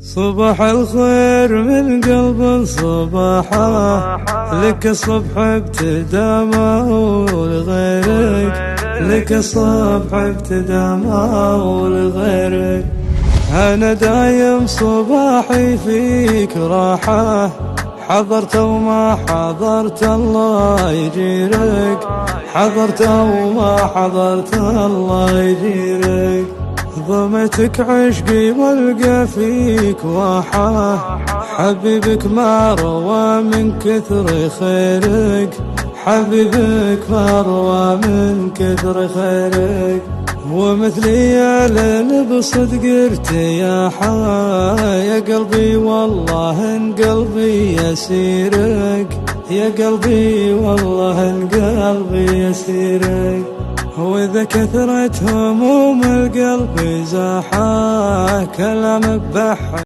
صباح الخير من قلب صباحه، لك الصبح ابتدى ما هو لغيرك، لك الصبح ابتدى ما هو لغيرك. أنا دايم صباحي فيك راحة، حضرت وما حضرت الله يجيرك، حضرت وما حضرت الله يجيرك. ضمتك عشقي والقى فيك واحة، حبيبك ما روى من كثر خيرك، حبيبك ما روى من كثر خيرك. ومثلي يا ليل بصدق ارتياحا، يا قلبي والله ان قلبي يسيرك، يا قلبي والله ان قلبي يسيرك. وإذا كثرت هموم القلب زاحا، كلام بحر